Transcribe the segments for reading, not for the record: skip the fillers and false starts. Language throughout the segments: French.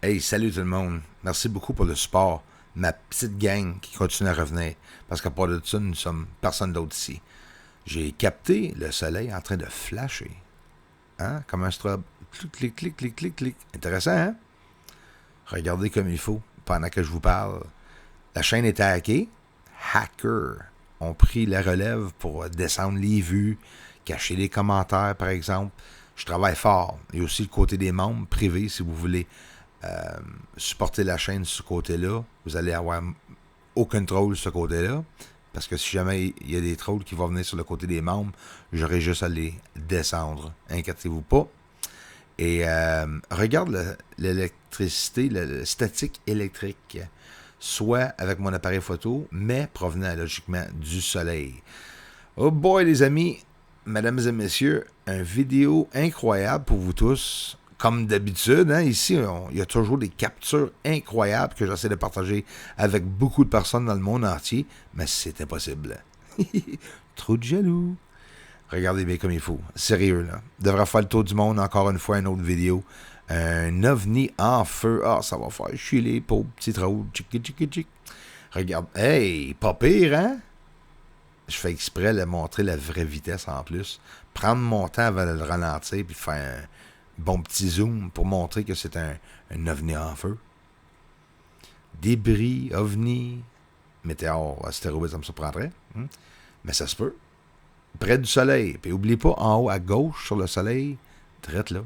Hey, salut tout le monde. Merci beaucoup pour le support. Ma petite gang qui continue à revenir. Parce qu'à part de ça, nous sommes personne d'autre ici. J'ai capté le soleil en train de flasher. Hein? Comme un strobe. Clic, clic, clic, clic, clic, clic. Intéressant, hein? Regardez comme il faut pendant que je vous parle. La chaîne était hackée. Hackers ont pris la relève pour descendre les vues, cacher les commentaires, par exemple. Je travaille fort. Il y a aussi le côté des membres privés, si vous voulez supporter la chaîne de ce côté-là. Vous allez avoir aucun troll de ce côté-là. Parce que si jamais il y a des trolls qui vont venir sur le côté des membres, j'aurai juste à les descendre. Inquiétez-vous pas. Et regarde l'électricité, le statique électrique, soit avec mon appareil photo, mais provenant logiquement du soleil. Oh boy, les amis, mesdames et messieurs, une vidéo incroyable pour vous tous. Comme d'habitude, hein, ici, il y a toujours des captures incroyables que j'essaie de partager avec beaucoup de personnes dans le monde entier, mais c'est impossible. Trop de jaloux. Regardez bien comme il faut. Sérieux, là. Devrait faire le tour du monde encore une fois, une autre vidéo. Un ovni en feu. Ah, ça va faire chier les pauvres petits trolls. Tchic, tchic, tchic. Regarde. Hey, pas pire, hein? Je fais exprès de montrer la vraie vitesse en plus. Prendre mon temps avant de le ralentir puis faire un bon petit zoom pour montrer que c'est un ovni en feu. Débris, ovni, météore, astéroïde, ça me surprendrait. Mais ça se peut. Près du soleil. Puis n'oubliez pas, en haut à gauche, sur le soleil, direct là,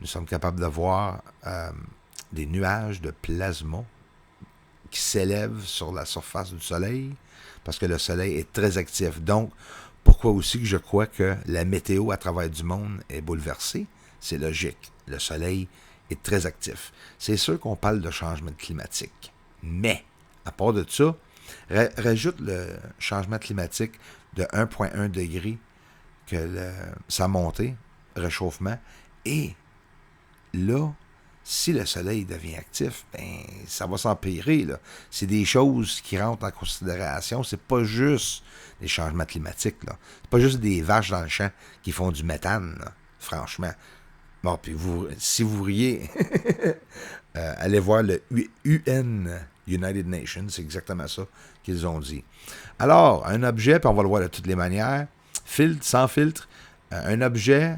nous sommes capables de voir des nuages de plasma qui s'élèvent sur la surface du soleil parce que le soleil est très actif. Donc, pourquoi aussi que je crois que la météo à travers du monde est bouleversée? C'est logique. Le soleil est très actif. C'est sûr qu'on parle de changement climatique. Mais, à part de ça, rajoute le changement climatique de 1,1 degré que sa montée, réchauffement, et là, si le soleil devient actif, ben ça va s'empirer. C'est des choses qui rentrent en considération. C'est pas juste des changements climatiques. Là. C'est pas juste des vaches dans le champ qui font du méthane, là, franchement. Bon, puis si vous riez, allez voir le UN, United Nations, c'est exactement ça qu'ils ont dit. Alors, un objet, puis on va le voir de toutes les manières, filtre, sans filtre, un objet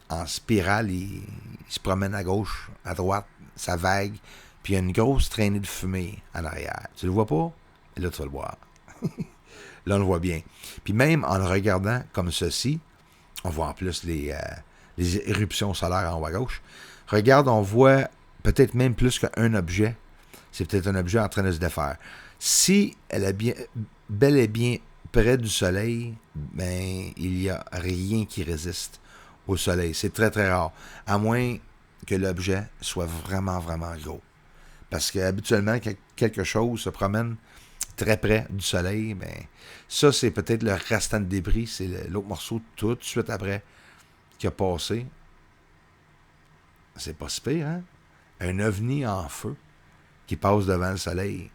en spirale, il se promène à gauche, à droite, ça vague, puis il y a une grosse traînée de fumée en arrière. Tu le vois pas? Et là, tu vas le voir. Là, on le voit bien. Puis même en le regardant comme ceci, on voit en plus les éruptions solaires en haut à gauche. Regarde, on voit peut-être même plus qu'un objet. C'est peut-être un objet en train de se défaire. Si elle est bel et bien près du soleil, ben il n'y a rien qui résiste au soleil. C'est très, très rare. À moins que l'objet soit vraiment, vraiment gros. Parce qu'habituellement, quand quelque chose se promène très près du soleil, ben ça, c'est peut-être le restant de débris. C'est l'autre morceau tout de suite après qui a passé. C'est pas si pire, hein? Un ovni en feu qui passe devant le soleil.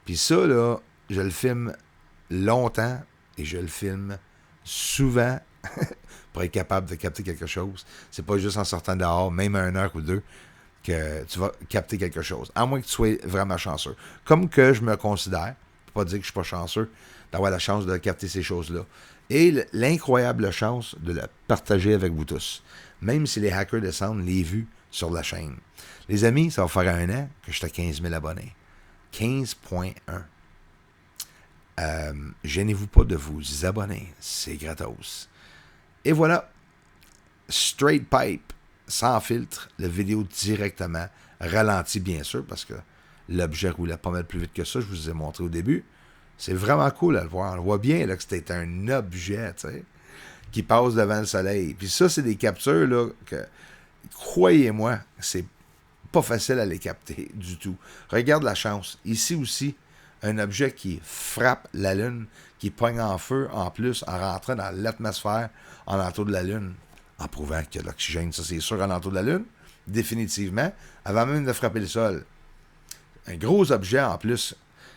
Puis ça, là, je le filme longtemps et je le filme souvent pour être capable de capter quelque chose. C'est pas juste en sortant dehors, même à 1 heure ou 2, que tu vas capter quelque chose. À moins que tu sois vraiment chanceux. Comme que je me considère, pour pas dire que je suis pas chanceux, d'avoir la chance de capter ces choses-là. Et l'incroyable chance de le partager avec vous tous. Même si les hackers descendent les vues sur la chaîne. Les amis, ça va faire 1 an que je suis à 15 000 abonnés. 15,1. Gênez-vous pas de vous abonner. C'est gratos. Et voilà. Straight pipe. Sans filtre. La vidéo directement. Ralenti, bien sûr, parce que l'objet roulait pas mal plus vite que ça. Je vous ai montré au début. C'est vraiment cool à le voir. On le voit bien là, que c'était un objet, tu sais, qui passe devant le soleil. Puis ça, c'est des captures là, que, croyez-moi, c'est pas facile à les capter du tout. Regarde la chance. Ici aussi, un objet qui frappe la Lune, qui pogne en feu, en plus, en rentrant dans l'atmosphère en entour de la Lune, en prouvant qu'il y a de l'oxygène. Ça, c'est sûr, en entour de la Lune, définitivement, avant même de frapper le sol. Un gros objet, en plus,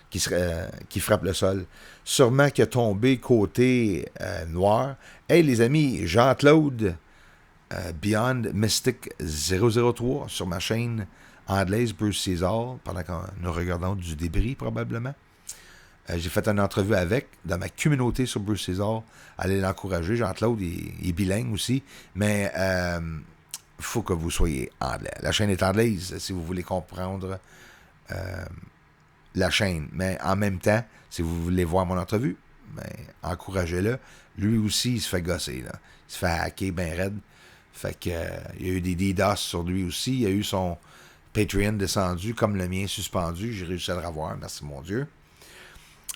qui frappe le sol. Sûrement qu'il a tombé côté noir. Hey, les amis, Jean-Claude Beyond Mystic 003 sur ma chaîne anglaise, Bruce Caesar, pendant que nous regardons du débris, probablement. J'ai fait une entrevue avec, dans ma communauté sur Bruce Caesar. Allez l'encourager. Jean-Claude, il est bilingue aussi. Mais il faut que vous soyez anglais. La chaîne est anglaise, si vous voulez comprendre la chaîne. Mais en même temps, si vous voulez voir mon entrevue, ben, encouragez-le. Lui aussi, il se fait gosser. Là. Il se fait hacker bien raide. Fait que, il y a eu des DDoS sur lui aussi. Il y a eu son Patreon descendu, comme le mien suspendu. J'ai réussi à le revoir. Merci, mon Dieu.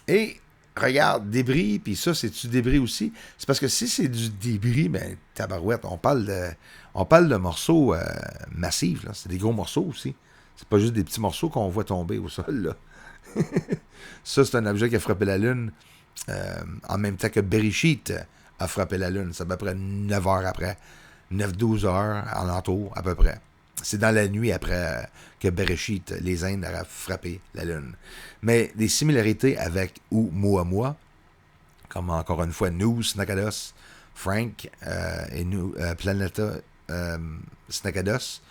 Et regarde, débris, puis ça, c'est-tu débris aussi? C'est parce que si c'est du débris, ben, tabarouette, on parle de morceaux massifs, là. C'est des gros morceaux aussi. C'est pas juste des petits morceaux qu'on voit tomber au sol, là. Ça, c'est un objet qui a frappé la Lune en même temps que Bereshit a frappé la Lune. C'est à peu près 9 heures après. 9-12 heures alentour, à peu près. C'est dans la nuit après que Bereshit, les Indes, auraient frappé la Lune. Mais des similarités avec Oumuamua, comme encore une fois nous, Snakados, Frank et nous, Planeta Snakados,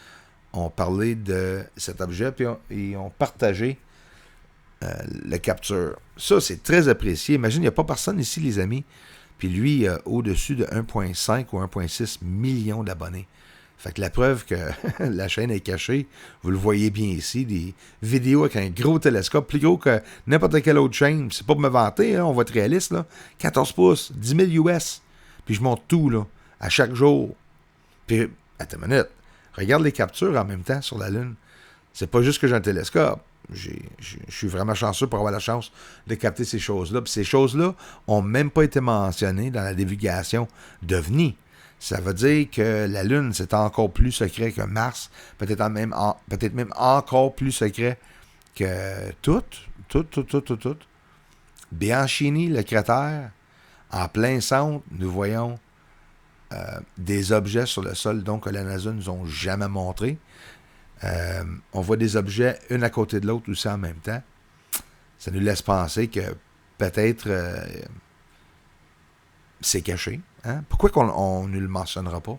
ont parlé de cet objet puis ils ont partagé la capture. Ça, c'est très apprécié. Imagine, il n'y a pas personne ici, les amis. Puis lui, au-dessus de 1,5 ou 1,6 millions d'abonnés. Fait que la preuve que la chaîne est cachée, vous le voyez bien ici, des vidéos avec un gros télescope, plus gros que n'importe quelle autre chaîne. C'est pas pour me vanter, hein, on va être réaliste, là. 14 pouces, 10 000 US. Puis je monte tout, là, à chaque jour. Puis, attends une minute, regarde les captures en même temps sur la Lune. C'est pas juste que j'ai un télescope. Je suis vraiment chanceux pour avoir la chance de capter ces choses-là. Puis ces choses-là n'ont même pas été mentionnées dans la divulgation d'OVNI. Ça veut dire que la Lune, c'est encore plus secret que Mars, peut-être même encore plus secret que tout. Bianchini, le cratère, en plein centre, nous voyons des objets sur le sol donc que la NASA ne nous ont jamais montrés. On voit des objets une à côté de l'autre aussi en même temps. Ça nous laisse penser que peut-être c'est caché. Hein? Pourquoi on ne le mentionnera pas?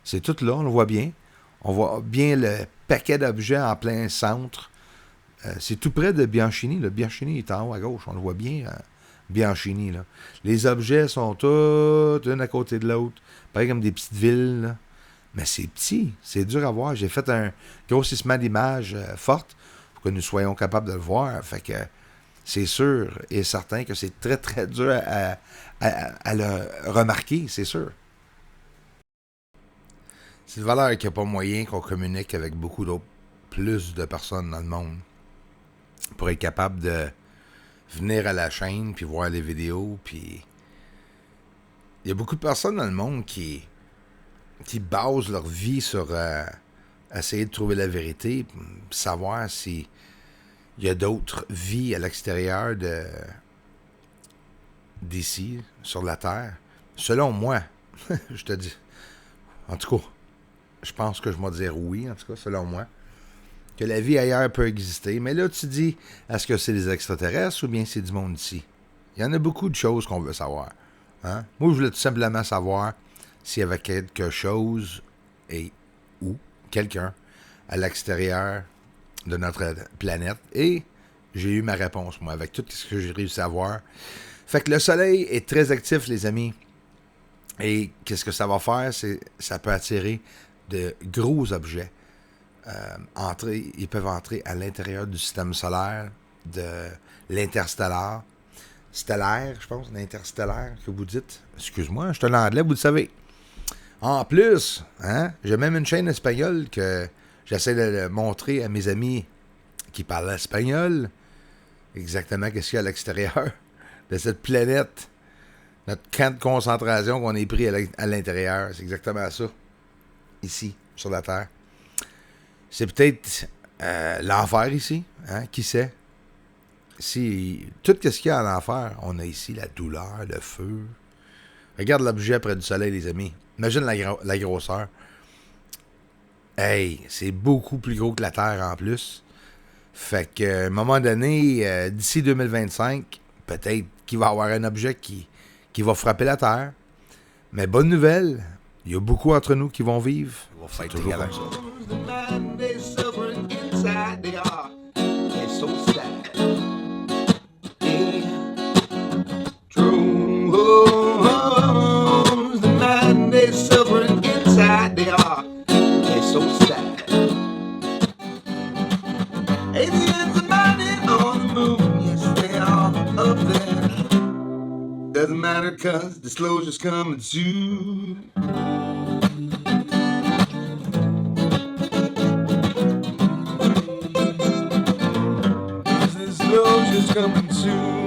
C'est tout là, on le voit bien. On voit bien le paquet d'objets en plein centre. C'est tout près de Bianchini. Le Bianchini est en haut à gauche. On le voit bien, Bianchini. Là. Les objets sont tous une à côté de l'autre. Pareil comme des petites villes. Là. Mais c'est petit. C'est dur à voir. J'ai fait un grossissement d'images fortes pour que nous soyons capables de le voir. Fait que c'est sûr et certain que c'est très, très dur à le remarquer, c'est sûr. C'est une valeur qu'il n'y a pas moyen qu'on communique avec beaucoup d'autres, plus de personnes dans le monde pour être capable de venir à la chaîne puis voir les vidéos. Puis il y a beaucoup de personnes dans le monde qui basent leur vie sur essayer de trouver la vérité, savoir si il y a d'autres vies à l'extérieur d'ici, sur la Terre. Selon moi, je te dis, en tout cas, je pense que je vais dire oui, en tout cas, selon moi, que la vie ailleurs peut exister. Mais là, tu dis, est-ce que c'est des extraterrestres ou bien c'est du monde ici? Il y en a beaucoup de choses qu'on veut savoir. Hein? Moi, je voulais tout simplement savoir s'il y avait quelque chose ou quelqu'un à l'extérieur de notre planète. Et j'ai eu ma réponse, moi, avec tout ce que j'ai réussi à voir. Fait que le soleil est très actif, les amis. Et qu'est-ce que ça va faire? Ça peut attirer de gros objets. Ils peuvent entrer à l'intérieur du système solaire, de l'interstellaire. Stellaire, je pense, l'interstellaire que vous dites. Excuse-moi, je suis un anglais, vous le savez. En plus, hein, j'ai même une chaîne espagnole que j'essaie de montrer à mes amis qui parlent espagnol exactement qu'est-ce qu'il y a à l'extérieur de cette planète. Notre camp de concentration qu'on est pris à l'intérieur. C'est exactement ça. Ici, sur la Terre. C'est peut-être l'enfer ici. Hein? Qui sait? Si tout ce qu'il y a en enfer, on a ici la douleur, le feu. Regarde l'objet près du soleil, les amis. Imagine la grosseur. Hey, c'est beaucoup plus gros que la Terre en plus. Fait qu'à un moment donné, d'ici 2025, peut-être qu'il va y avoir un objet qui va frapper la Terre. Mais bonne nouvelle, il y a beaucoup entre nous qui vont vivre. C'est toujours comme ça. matter, cause disclosure's coming soon. Disclosure's coming soon.